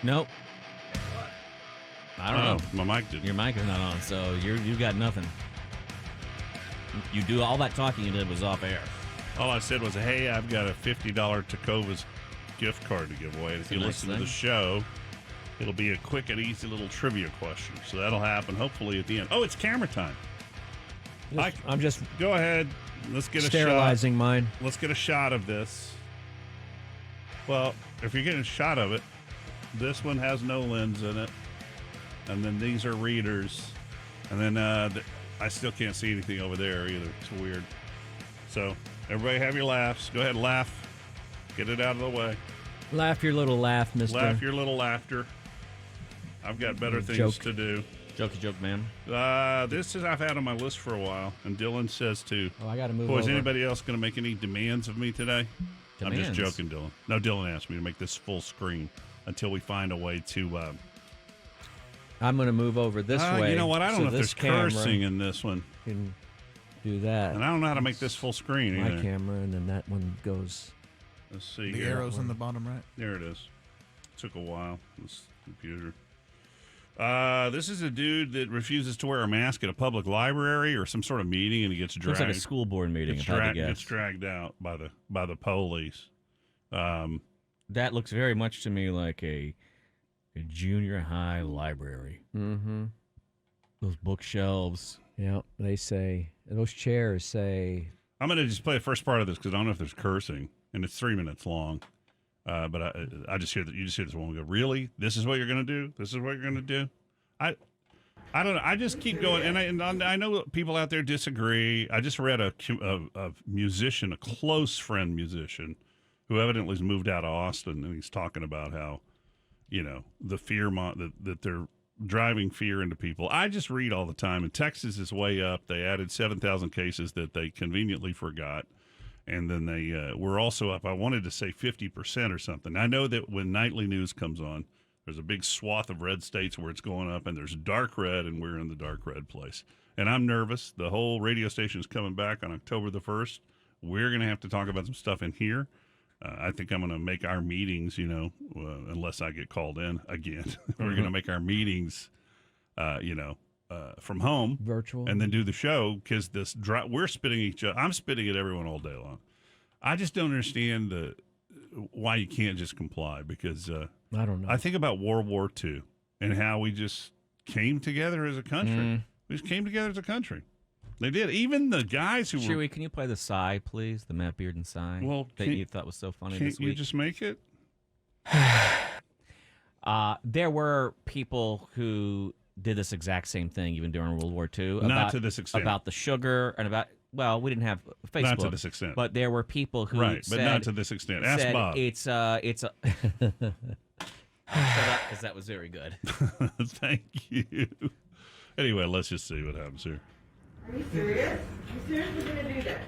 Nope. I don't know. My mic did. Your mic is not on, so you got nothing. You do all that talking you did was off air. All I said was, hey, I've got a $50 Takova's gift card to give away. If you listen to the show, it'll be a quick and easy little trivia question. So that'll happen hopefully at the end. Oh, it's camera time. I'm just go ahead. Let's get sterilizing mine. Let's get a shot of this. Well, if you're getting a shot of it, this one has no lens in it. And then these are readers. And then I still can't see anything over there either. It's weird. So everybody have your laughs. Go ahead and laugh. Get it out of the way. Laugh your little laugh, mister. Laugh your little laughter. I've got better things to do. Jokey joke, man. This is I've had on my list for a while, and Dylan says too. Oh, I got to move Boys, over. anybody else going to make any demands of me today? Demands? I'm just joking, Dylan. No, Dylan asked me to make this full screen until we find a way to... I'm going to move over this way. You know what? I don't know if there's cursing in this one. Can do that. And I don't know how to make this full screen either. My camera, and then that one goes... Let's see the here. arrows in the bottom right. There it is. Took a while. This computer. This is a dude that refuses to wear a mask at a public library or some sort of meeting, and he gets dragged. Looks like a school board meeting. Gets dragged out by the police. That looks very much to me like a junior high library. Mm-hmm. Those bookshelves. Yeah, they say those chairs say. I'm going to just play the first part of this because I don't know if there's cursing, and it's 3 minutes long. But I just hear that you just hear this one go, really? This is what you're going to do? This is what you're going to do? I don't know. I just keep going, and I know people out there disagree. I just read a musician, a close friend musician, who evidently has moved out of Austin, and he's talking about how, the fear that they're driving fear into people. I just read all the time, and Texas is way up. They added 7,000 cases that they conveniently forgot. And then they were also up, I wanted to say 50% or something. I know that when nightly news comes on, there's a big swath of red states where it's going up, and there's dark red, and we're in the dark red place. And I'm nervous. The whole radio station is coming back on October the 1st. We're going to have to talk about some stuff in here. I think I'm going to make our meetings, unless I get called in again. We're going to make our meetings, from home, virtual, and then do the show because we're spitting each other. I'm spitting at everyone all day long. I just don't understand why you can't just comply because I don't know. I think about World War II and how we just came together as a country. We just came together as a country. They did. Even the guys who Chewy, can you play the sigh, please? The Matt Bearden sigh that you thought was so funny this week. Can't you just make it? There were people who did this exact same thing even during World War II. Not to this extent. About the sugar and we didn't have Facebook. Not to this extent. But there were people who but not to this extent. Ask Bob. It's a... Shut up, because that was very good. Thank you. Anyway, let's just see what happens here. Are you serious? You seriously gonna do that?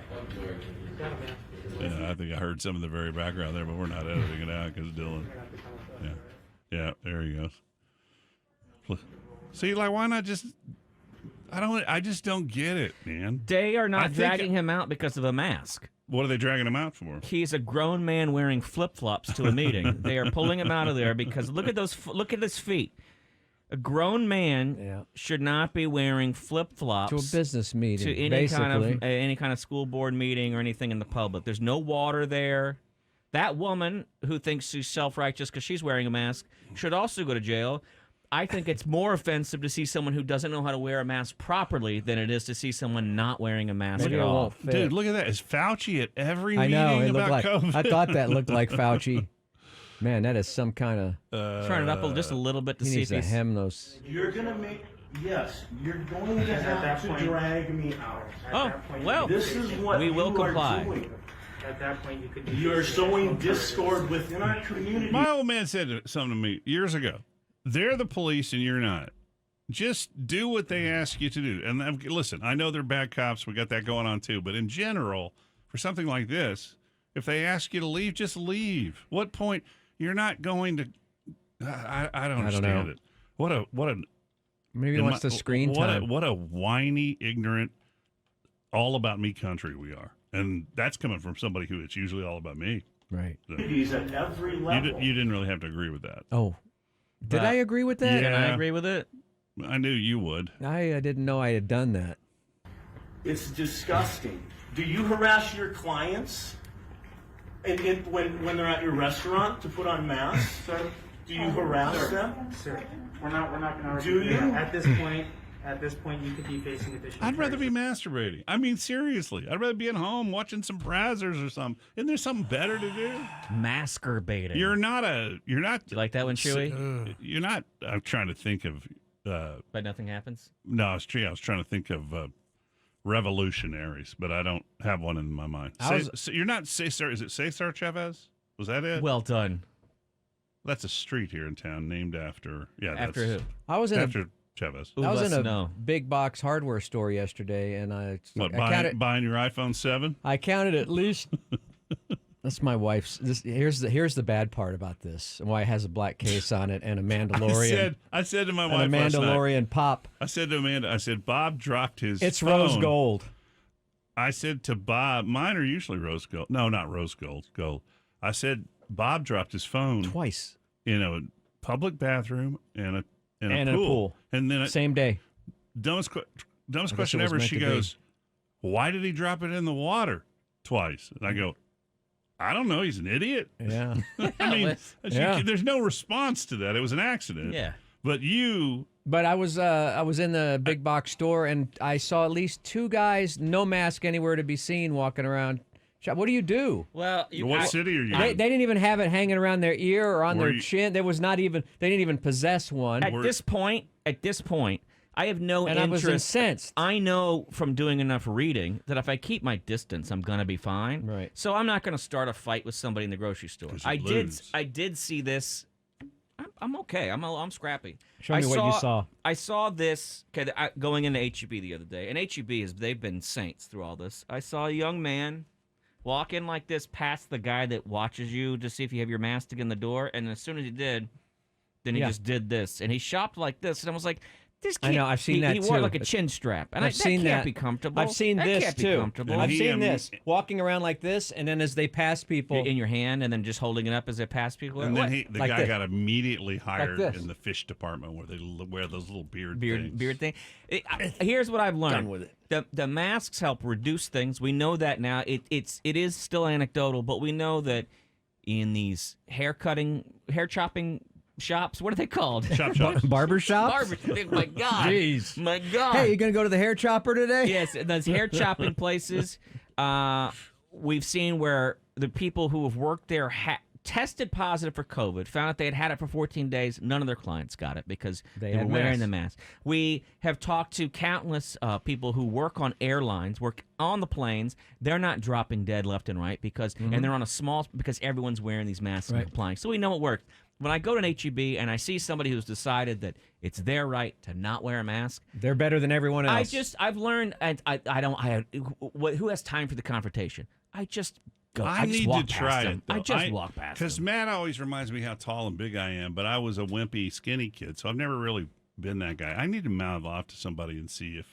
Yeah, I think I heard some of the very background there, but we're not editing it out because Dylan. Yeah, there he goes. See, why not just? I just don't get it, man. They are not dragging him out because of a mask. What are they dragging him out for? He's a grown man wearing flip-flops to a meeting. They are pulling him out of there because look at his feet. A grown man should not be wearing flip-flops to a business meeting, to any kind of school board meeting or anything in the public. There's no water there. That woman who thinks she's self-righteous because she's wearing a mask should also go to jail. I think it's more offensive to see someone who doesn't know how to wear a mask properly than it is to see someone not wearing a mask at all. Dude, look at that. Is Fauci at every meeting about COVID? I thought that looked like Fauci. Man, that is some kind of... Turn it up just a little bit to see if he's... hem those... You're going to make... Yes, you're going to have to drag me out. This is what we will comply. At that point, you're sowing discord within our community. My old man said something to me years ago. They're the police and you're not. Just do what they ask you to do. And listen, I know they're bad cops. We got that going on too. But in general, for something like this, if they ask you to leave, just leave. What point? You're not going to. I don't understand it. What a maybe he wants the screen time. What a whiny, ignorant, all about me country we are, and that's coming from somebody who it's usually all about me. Right. At every level. You didn't really have to agree with that. Oh, Did I agree with that? Yeah. Can I agree with it? I knew you would. I didn't know I had done that. It's disgusting. Do you harass your clients when they're at your restaurant to put on masks? Sir, Do you harass them? sir, we're not gonna Do argue. you? At this point, you could be facing additional. I'd rather be charges. masturbating. I mean, seriously. I'd rather be at home watching some Brazzers or something. Isn't there something better to do? Masturbating. You're not. You like that one, Chewy? You're not. I'm trying to think of. But nothing happens? No, I was trying to think of revolutionaries, but I don't have one in my mind. You're not Cesar. Is it Cesar Chavez? Was that it? Well done. That's a street here in town named after. Yeah, After who? I was in After Chavez. Who I was must in a know? big box hardware store yesterday, and What, I buying your iPhone 7? I counted at least. That's my wife's. Here's the bad part about this, and why it has a black case on it and a Mandalorian. I said to my wife and a last night, Mandalorian pop. I said to Amanda, Bob dropped his It's phone. rose gold. I said to Bob, mine are usually rose gold. No, not rose gold. Gold. I said, Bob dropped his phone Twice. in a public bathroom and a And pool. And then Same day. dumbest guess question it was ever. meant She to be. goes, "Why did he drop it in the water twice?" And I go, "I don't know. He's an idiot." Yeah. I mean, Yeah. there's no response to that. It was an accident. Yeah. But you, But I was in the big box store, and I saw at least two guys, no mask anywhere to be seen, walking around. What do you do? Well, what city are you They in? didn't even have it hanging around their ear or on Were their you- chin. There was not even. They didn't even possess one. At this point, I have no And I was interest. incensed. I know from doing enough reading that if I keep my distance, I'm gonna be fine. Right. So I'm not gonna start a fight with somebody in the grocery store. 'Cause you I lose. did see this. I'm okay. I'm scrappy. Show me what you saw. I saw this going into HEB the other day, and HEB they've been saints through all this. I saw a young man walk in like this past the guy that watches you to see if you have your mask in the door, and as soon as he did, then he Yeah. just did this, and he shopped like this, and I was like, "This I can't." know, I've seen that He wore too. like a chin strap, and I've seen that can't that. be comfortable. I've seen that this can't be too. comfortable. And I've he- seen this walking around like this, and then as they pass people, in your hand, and then just holding it up as they pass people. And What? then the Like guy this. got immediately hired this. in the fish department where they wear those little beard thing. Here's what I've learned. Done with it. The masks help reduce things. We know that now. It is still anecdotal, but we know that in these hair chopping shops, what are they called? Chop shops. barber shops. Barber. My God. Jeez. My God. Hey, you gonna go to the hair chopper today? Yes, those hair chopping places. We've seen where the people who have worked there tested positive for COVID, found out they had it for 14 days. None of their clients got it because they were had wearing masks. the mask. We have talked to countless people who work on airlines, work on the planes. They're not dropping dead left and right because and they're on a small because everyone's wearing these masks and Right. complying. So we know it works. When I go to an HEB and I see somebody who's decided that it's their right to not wear a mask, They're better than everyone else. I've learned, and who has time for the confrontation? I just go. I just need walk to past try them. it. I just walk past Because them. Matt always reminds me how tall and big I am, but I was a wimpy, skinny kid, so I've never really been that guy. I need to mouth off to somebody and see if.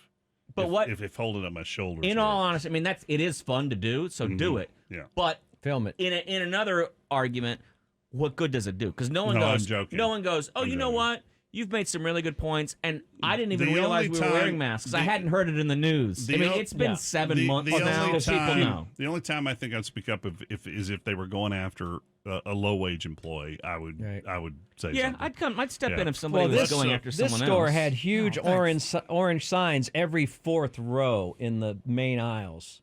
But what- if holding up my shoulders? In work. all honesty, I mean it is fun to do, so do it. Yeah. But Film it. in another argument, what good does it do? Because no one No, I'm goes. joking. No one goes. Oh, I'm you know joking. what? You've made some really good points, and I didn't even The realize only we were wearing time- masks. I the- hadn't heard it in the news. I the mean, o- it's been yeah. 7 months now. People know. The only time I think I'd speak up if they were going after a low wage employee, I would say Yeah, something. I'd step Yeah. in if somebody was going after this someone store else. had huge orange signs every fourth row in the main aisles,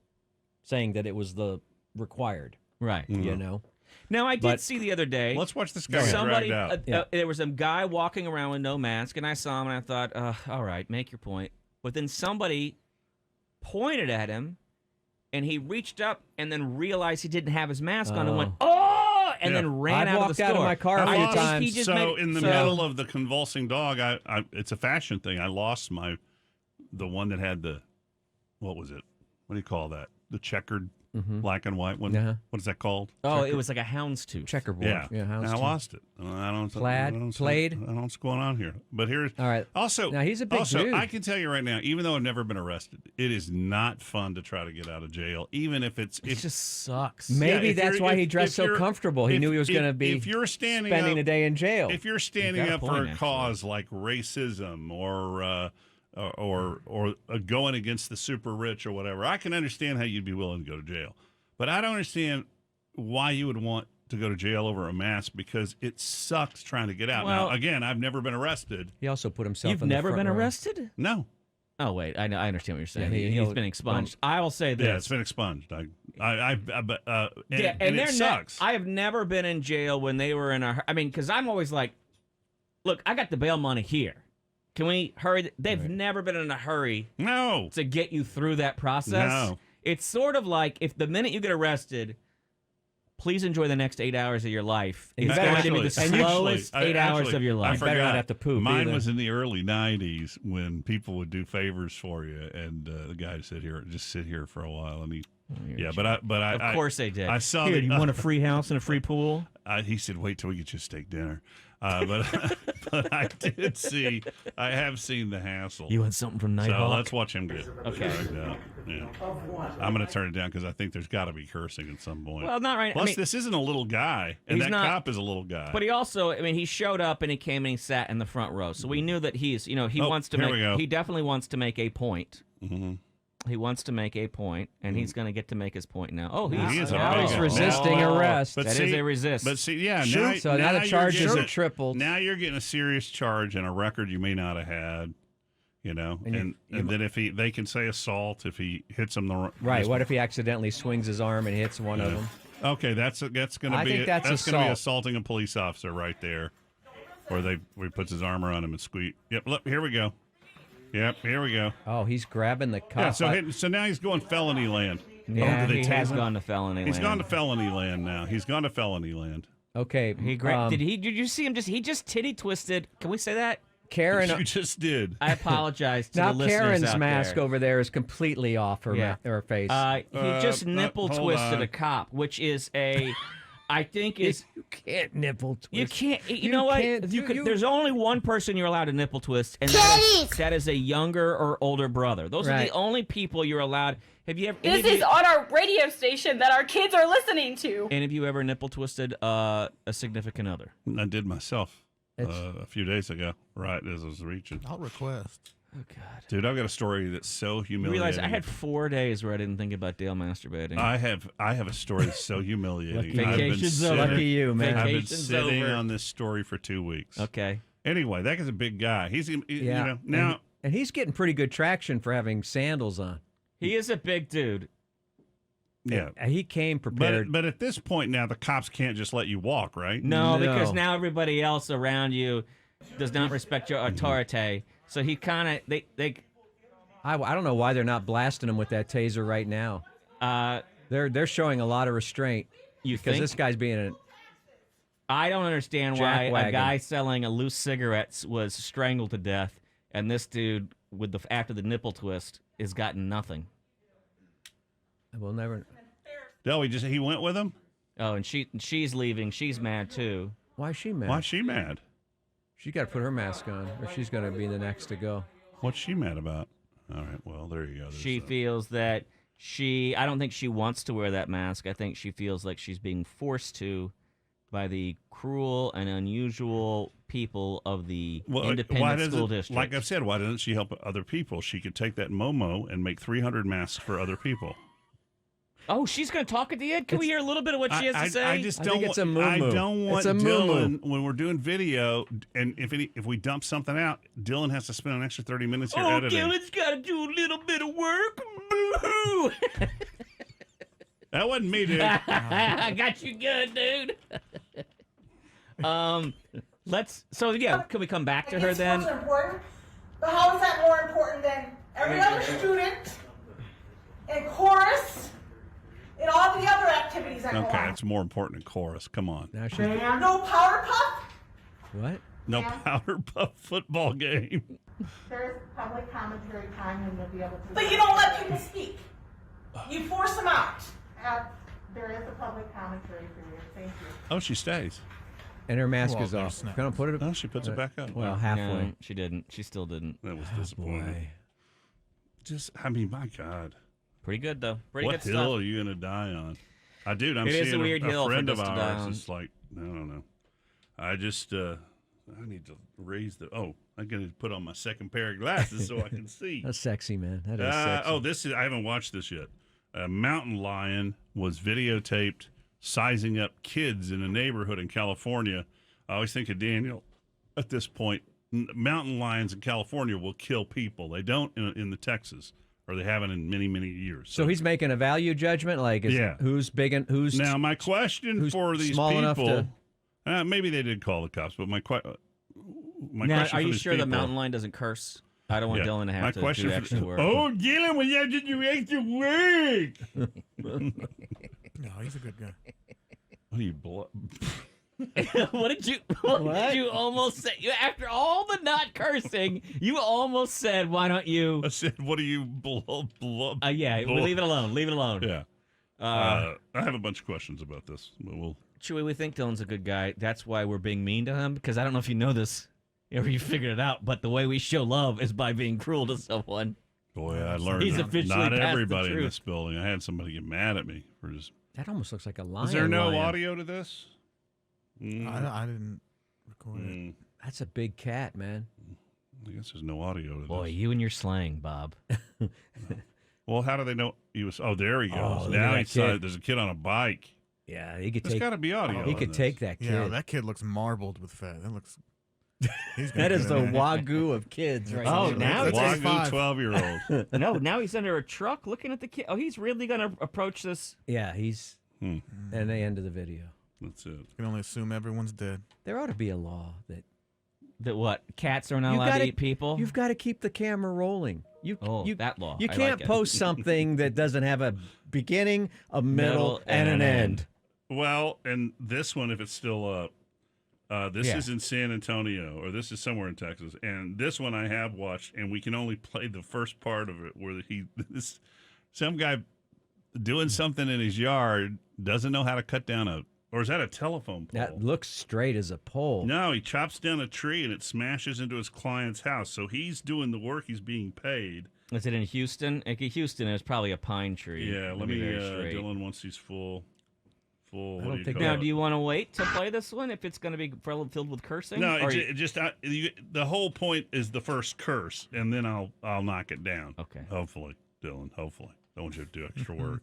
saying that it was the required. Right. You know. Now, I did But- see the other day. Let's watch this guy get Somebody, dragged out. Yeah. there was a guy walking around with no mask, and I saw him, and I thought, all right, make your point. But then somebody pointed at him, and he reached up and then realized he didn't have his mask on and went, oh, and Yeah. then ran I've out of the walked store. out of my car a I few lost- times. He just so made- in the so- middle of the convulsing dog, it's a fashion thing. I lost the one that had what was it? What do you call that? The checkered black and white one. Uh-huh. What is that called? Oh, it was like a houndstooth. Checkerboard. Yeah, Yeah. and I lost it. I don't. Plaid? I don't, Played? I don't know what's going on here. But here's All right. Also, Now, he's a big also, dude. I can tell you right now, even though I've never been arrested, it is not fun to try to get out of jail, even if it's. It just sucks. Maybe if that's you're- why if- he dressed if so you're- comfortable. He if- knew he was going to be If you're standing spending up, a day in jail. if you're standing got a up for point, a actually. cause like racism or going against the super rich or whatever, I can understand how you'd be willing to go to jail. But I don't understand why you would want to go to jail over a mask because it sucks trying to get out. Well- Now, again, I've never been arrested. He also put himself You've in the never front been row. arrested? No. Oh wait, I know. I understand what you're saying. Yeah, He's he'll- been expunged. I will say this. Yeah, it's been expunged. And And it sucks. I have never been in jail when they were in a. I mean, because I'm always like, look, I got the bail money here. Can we hurry? They've never been in a hurry No. to get you through that process. No. It's sort of like if the minute you get arrested, please enjoy the next 8 hours of your life. It's better going to be the Actually, slowest 8 hours actually, of your I life. better not have to poop Mine either. was in the early '90s when people would do favors for you, and the guy would sit here for a while, and he, Of course they did. I saw Here, the- you want a free house and a free pool? he said, "Wait till we get you a steak dinner." But but I have seen the hassle. You want something from So Nighthawk? let's watch him get Okay. dragged out. Yeah. I'm going to turn it down because I think there's got to be cursing at some point. Well, not right. Plus, I mean, this isn't a little guy, and he's that not- cop is a little guy. but he also, I mean, he showed up and he came and he sat in the front row. So we knew that he's, he wants to here we go. make, he definitely wants to make a point. Mm-hmm. He wants to make a point, and he's going to get to make his point now. Oh, he's, He is a oh, big he's guy. resisting arrest. That is a resist. But see, yeah, Shoot. now, So now the you're charges getting are tripled. Now you're getting a serious charge and a record you may not have had. And then if they can say assault if he hits them Right. What if he accidentally swings his arm and hits one of them? Okay, that's going to I be think that's going to be assault. assaulting a police officer right there, where he puts his arm around him and squeeze. Yep, look, here we go. Yep, here we go. Oh, he's grabbing the cop. Yeah, so now he's going felony land. yeah, did they he tase has him? gone to felony He's land. gone to felony land now. He's gone to felony land. Okay. Did you see him he just titty twisted? Can we say that? Karen. You just did. I apologize to Now the listeners Karen's out mask there. over there is completely off her her face. He just nipple hold twisted on. a cop, which is I think is you can't nipple twist. you can't. You You know what? can't You do- could, you- there's only one person you're allowed to nipple twist, and that is a younger or older brother. Those are Right. the only people you're allowed. Have you ever? This is on our radio station that our kids are listening to. And have you ever nipple twisted a significant other? I did myself It's- a few days ago, right as I was reaching. I'll request. Oh God! Dude, I've got a story that's so You humiliating. realize I had 4 days where I didn't think about Dale masturbating. I have a story that's so humiliating. Lucky- I've been Vacation's sitting- over. Lucky you, man. I've been Vacation's sitting over. on this story for 2 weeks. Okay. Anyway, that guy's a big guy. He's Yeah. you know now. and he's getting pretty good traction for having sandals on. He is a big dude. Yeah. He came prepared. But at this point now, the cops can't just let you walk, right? No, No. because now everybody else around you does not respect your authority. So he kind of they I don't know why they're not blasting him with that taser right now. They're showing a lot of restraint you because think this guy's being a I don't understand why a Jackwagon. guy selling a loose cigarettes was strangled to death, and this dude with after the nipple twist has gotten nothing. We'll never. Del, he went with him. Oh, and she's leaving. She's mad too. Why is she mad? Why's she mad? She got to put her mask on, or she's going to be the next to go. What's she mad about? All right, well there you go. There's She feels that I don't think she wants to wear that mask. I think she feels like she's being forced to by the cruel and unusual people of the independent school district. Like I've said, why doesn't she help other people? She could take that Momo and make 300 masks for other people. Oh, she's going to talk at the end? Can we hear a little bit of what she has to say? I just I don't. think it's a I moo-moo. don't want It's a moo-moo. Dylan when we're doing video, and if we dump something out, Dylan has to spend an extra 30 minutes here editing. Dylan's got to do a little bit of work. Boo-hoo. That wasn't me, dude. I got you good, dude. Can we come back to her then? It's important, but how is that more important than every other student and chorus and all the other activities that go Okay, on? it's more important than chorus. Come on. Now she's No powder puff? what? No powder puff football game. There's public commentary time and you'll be able to. But you don't let people speak. You force them out. There is a public commentary period. Thank you. Oh, she stays. And her mask Well, is there's off. snaps. Gonna put it. Oh, she puts it back up. Well, Wow. halfway. No, she didn't. She still didn't. That was disappointing. Boy. Just, I mean, my God. Pretty good though. Pretty What good hill stuff. are you going to die on? I'm It is seeing a weird hill for friend of just to die ours on. is like, I don't know. I just, I need to raise the, I'm going to put on my second pair of glasses so I can see. That's sexy, man. That is sexy. I haven't watched this yet. A mountain lion was videotaped sizing up kids in a neighborhood in California. I always think of Daniel at this point. Mountain lions in California will kill people. They don't in the Texas, or they haven't in many, many years. So he's making a value judgment, like who's big and who's Now, my question who's for these small enough people, to- maybe they did call the cops, but my Now, question are for you these sure the people, mountain lion doesn't curse? I don't want Yeah. Dylan to My have to question do for- extra work. Oh, Dylan, when you have to do extra work. No, he's a good guy. Oh, you blow. What did you almost say? After all the not cursing, you almost said, "Why don't you?" I said, what do you blow? Yeah, leave it alone. Leave it alone. Yeah. I have a bunch of questions about this, but we'll. Chewy, we think Dylan's a good guy. That's why we're being mean to him, because I don't know if you know this, or you figured it out, but the way we show love is by being cruel to someone. Boy, I learned He's that officially not passed the everybody in truth. this building. I had somebody get mad at me for just. That almost looks like a lion. Is there no lion. audio to this? I didn't record it. That's a big cat, man. I guess there's no audio to Boy, this. you and your slang, Bob. Well, how do they know he was? Oh, there he goes. Oh, look Now at he's that kid. there's a kid on a bike. Yeah, he could There's take. got to be audio. He on could this. take that kid. Yeah, that kid looks marbled with fat. That looks. He's gonna That get is the in there. wagyu of kids, right? Oh, there. now That's Wagyu 5. 12-year-old. No, now he's under a truck looking at the kid. Oh, he's really going to approach this. Yeah, he's. And they ended the video. That's it. You can only assume everyone's dead. There ought to be a law that That what? Cats are not You allowed gotta- to eat people? you've got to keep the camera rolling. That law. You I can't like it. post something that doesn't have a beginning, a middle, and an end. Well, and this one, if it's still up, this Yeah. is in San Antonio, or this is somewhere in Texas. And this one I have watched, and we can only play the first part of it, where some guy doing something in his yard doesn't know how to cut down or is that a telephone pole? That looks straight as a pole. No, he chops down a tree and it smashes into his client's house. So he's doing the work. He's being paid. Is it in Houston? Houston is probably a pine tree. Yeah, It'll let be me. very straight. Dylan wants these full. What don't do you think call Now, it? do you want to wait to play this one if it's going to be filled with cursing? No, Or it just the whole point is the first curse, and then I'll knock it down. Okay. Hopefully, Dylan. Hopefully, don't want you to do extra work.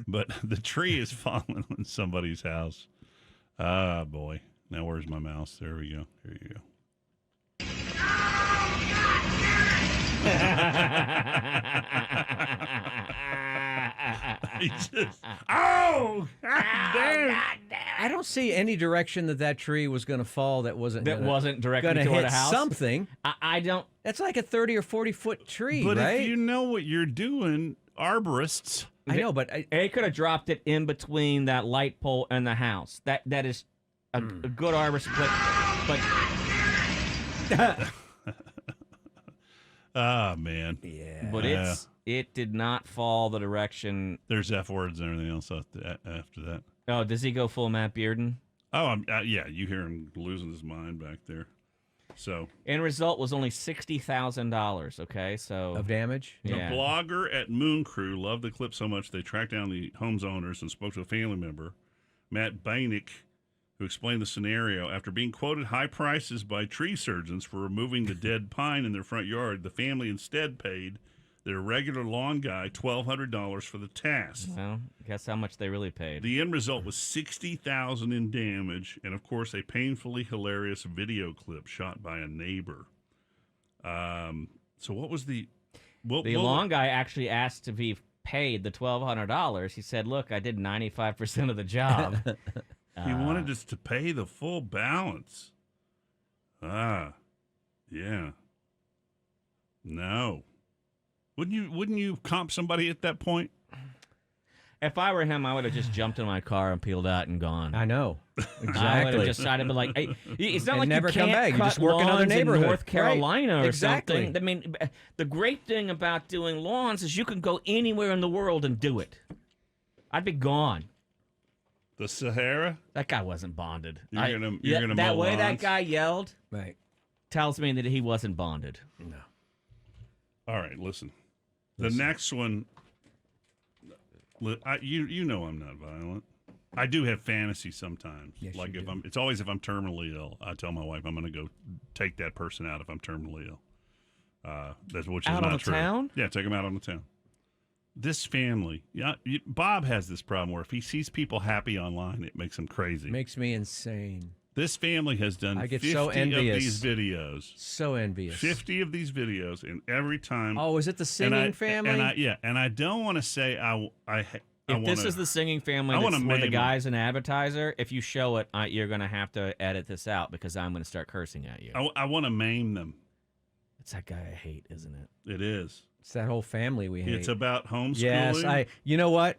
But the tree is falling on somebody's house. Ah, boy. Now where's my mouse? There we go. Here you go. He just, oh, damn. I don't see any direction that tree was going to fall that wasn't directly going to toward hit a house. something. I don't. That's like a 30 or 40-foot tree, But right? if you know what you're doing, arborists. I know, but They could have dropped it in between that light pole and the house. That is a good arborist, but Ah, man. yeah. but it did not fall the direction. There's F words and everything else after that. Oh, does he go full Matt Bearden? Oh, yeah, you hear him losing his mind back there. So End result was only $60,000. Okay, so Of damage? yeah. the blogger at Moon Crew loved the clip so much they tracked down the home's owners and spoke to a family member, Matt Bainick, who explained the scenario. After being quoted high prices by tree surgeons for removing the dead pine in their front yard, the family instead paid their regular lawn guy $1,200 for the task. Well, guess how much they really paid. The end result was $60,000 in damage, and of course, a painfully hilarious video clip shot by a neighbor. So, what was the lawn guy actually asked to be paid the $1,200. He said, "Look, I did 95% of the job." He wanted us to pay the full balance. Yeah. No. Wouldn't you comp somebody at that point? If I were him, I would have just jumped in my car and peeled out and gone. I know. I would Exactly. have just decided, but like, hey, it's not And like never you come can't back. You cut just work another lawns in neighborhood. North Carolina Right. or Exactly. something. I mean, the great thing about doing lawns is you can go anywhere in the world and do it. I'd be gone. The Sahara? That guy wasn't bonded. You're gonna that mow way that lawns? guy yelled Right. tells me that he wasn't bonded. No. All right, listen. The next one, you know I'm not violent. I do have fantasy sometimes. Yes, like you if do. it's always if I'm terminally ill. I tell my wife I'm going to go take that person out if I'm terminally ill. That's which is Out not on the true. town? Yeah, take them out on the town. This family, Bob has this problem where if he sees people happy online, it makes him crazy. Makes me insane. This family has done I get 50 so of envious. these videos. So envious. 50 of these videos, and every time. Oh, is it the singing family? And I don't want to say If this is the singing family I wanna that's where the maim guy's an advertiser, if you show it, you're going to have to edit this out because I'm going to start cursing at you. I want to maim them. It's that guy I hate, isn't it? It is. It's that whole family we hate. It's about homeschooling. Yes, you know what?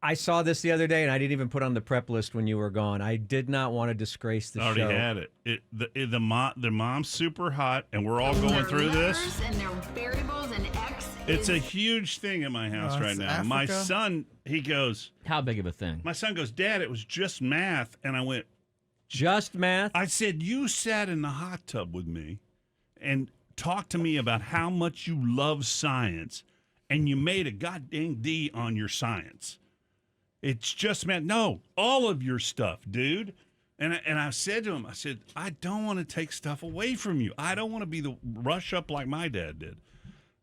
I saw this the other day, and I didn't even put on the prep list when you were gone. I did not want to disgrace the already show. had it. The mom's super hot, and we're all going through this. And their variables and X. It's a huge thing in my house right it's now. My Africa. son, he goes. How big of a thing? My son goes, Dad, it was just math, and I went. Just math? I said, you sat in the hot tub with me, and talked to me about how much you love science, and you made a goddamn D on your science. It's just meant no, all of your stuff, dude. And I said to him, I said, I don't want to take stuff away from you. I don't want to be the rush up like my dad did.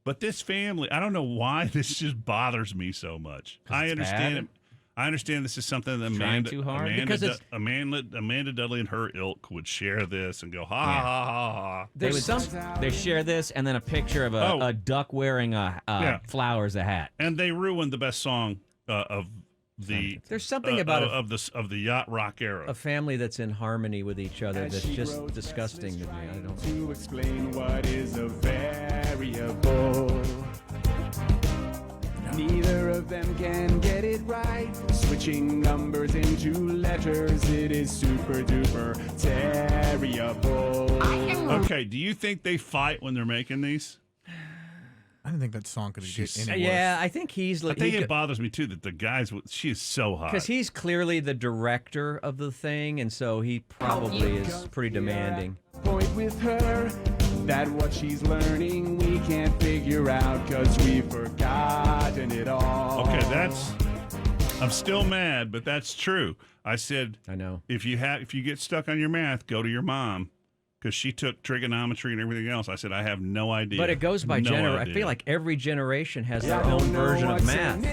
But this family, I don't know why this just bothers me so much. I understand bad? it. I understand this is something that Trying too hard? Because it's- Amanda Dudley and her ilk would share this and go, ha, ha, ha, ha, ha. They share this and then a picture of a duck wearing flowers a hat. And they ruined the best song of the There's something about of the yacht rock era. a family that's in harmony with each other that's just disgusting to me. I don't. To explain what is a variable. Neither of them can get it right. Switching numbers into letters, it is super duper terrible. Okay, do you think they fight when they're making these? I didn't think that song could get any worse. Yeah, I think he's. I think it bothers me too that the guys. She is so hot. Because he's clearly the director of the thing, and so he probably is pretty demanding. Point with her that what she's learning we can't figure out because we've forgotten it all. Okay, I'm still mad, but that's true. I said, I know. if you get stuck on your math, go to your mom. Because she took trigonometry and everything else. I said, I have no idea. But it goes by generation. I feel like every generation has their own version of math.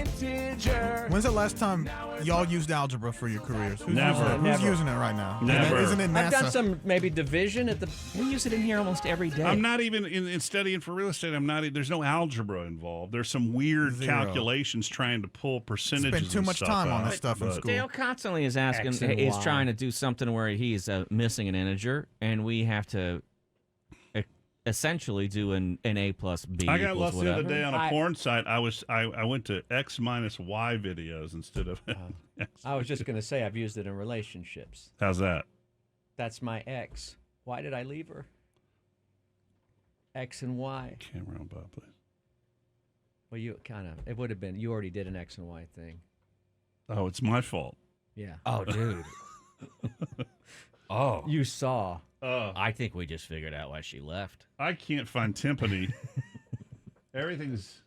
When's the last time y'all used algebra for your careers? Who's Never. Using it? Who's Never. using it right now? Never. Isn't it NASA? I've done some maybe division at the. We use it in here almost every day. I'm not even in studying for real estate. There's no algebra involved. There's some weird Zero. calculations trying to pull percentages. Spend too and much stuff time on out, this stuff in but- school. Dale constantly is asking, X and is Y. trying to do something where he's missing an integer, and we have to essentially do an A plus B. I got equals lost the whatever. other day on a porn site. I went to X minus Y videos instead of X. I was just gonna say I've used it in relationships. How's that? That's my ex. Why did I leave her? X and Y. Camera on Bob, please. Well, you kind of. It would have been. You already did an X and Y thing. Oh, it's my fault. Yeah. Oh, dude. Oh. You saw. I think we just figured out why she left. I can't find timpani. Everything's.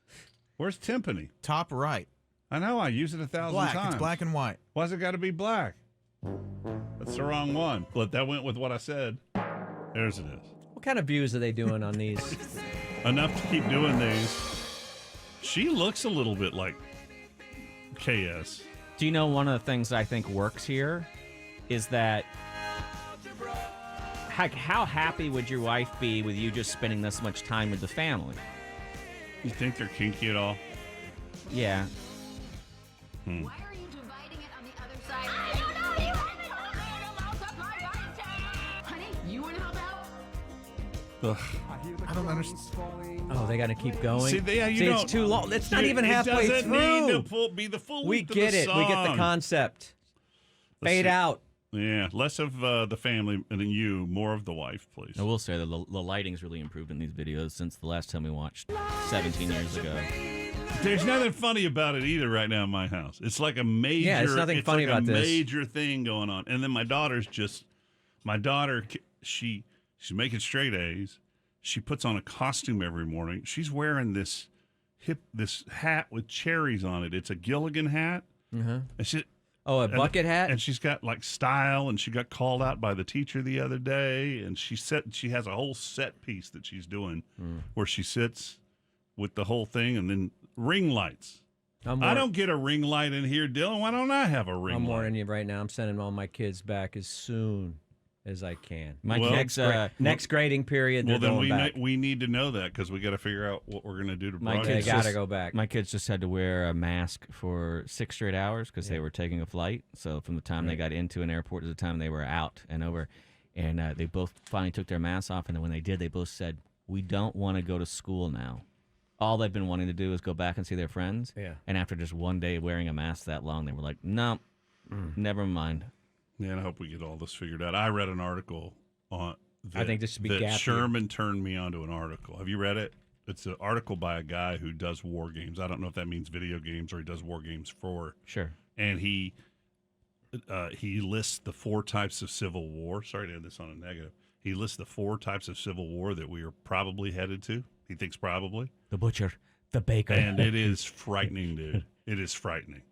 Where's timpani? Top right. I know. I use it 1,000 Black. times. It's black and white. Why's it got to be black? That's the wrong one. But that went with what I said. There's it is. What kind of views are they doing on these? Enough to keep doing these. She looks a little bit like KS. Do you know one of the things I think works here is that how happy would your wife be with you just spending this much time with the family? You think they're kinky at all? Yeah. Why are you dividing it on the other side? I don't know. You haven't honey, you want to help out? Ugh. I don't understand. Oh, they got to keep going. See, it's too long. It's not even halfway It doesn't through. need to be the full We length of get the it. We get the song. concept. Let's Fade see. out. Yeah, less of the family and then you, more of the wife, please. I will say that the lighting's really improved in these videos since the last time we watched 17 years ago. There's nothing funny about it either right now in my house. It's like a major. Yeah, there's nothing funny like about a this. major thing going on. And then my daughter, she's making straight A's. She puts on a costume every morning. She's wearing this hat with cherries on it. It's a Gilligan hat. Uh-huh. And a bucket hat? And she's got like style, and she got called out by the teacher the other day, and she has a whole set piece that she's doing where she sits with the whole thing, and then ring lights. I don't get a ring light in here, Dylan. Why don't I have a ring light? I'm warning you right now. I'm sending all my kids back as soon as I can. Next grading period. Well, then back. we need to know that because we got to figure out what we're going to do to They got to go back. My kids just had to wear a mask for 6 straight hours because they were taking a flight. So from the time they got into an airport to the time they were out and over, and they both finally took their masks off. And then when they did, they both said, "We don't want to go to school now." All they've been wanting to do is go back and see their friends. Yeah. And after just one day wearing a mask that long, they were like, "No, never mind." Yeah, and I hope we get all this figured out. I read an article on. I think this should be that Sherman turned me onto an article. Have you read it? It's an article by a guy who does war games. I don't know if that means video games or he does war games for. Sure. And he lists the 4 types of civil war. Sorry to end this on a negative. He lists the 4 types of civil war that we are probably headed to. He thinks probably. The butcher, the baker. And it is frightening, dude. It is frightening.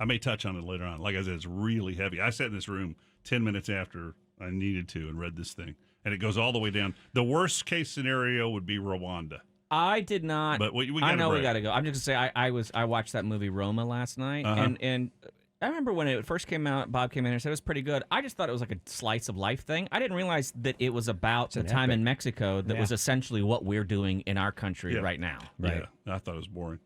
I may touch on it later on. Like I said, it's really heavy. I sat in this room 10 minutes after I needed to and read this thing. And it goes all the way down. The worst case scenario would be Rwanda. I did not. But we I know break. we got to go. I'm just going to say I watched that movie Roma last night. And I remember when it first came out, Bob came in and said it was pretty good. I just thought it was like a slice of life thing. I didn't realize that it was about the time in Mexico that was essentially what we're doing in our country right now. Right. Yeah, I thought it was boring.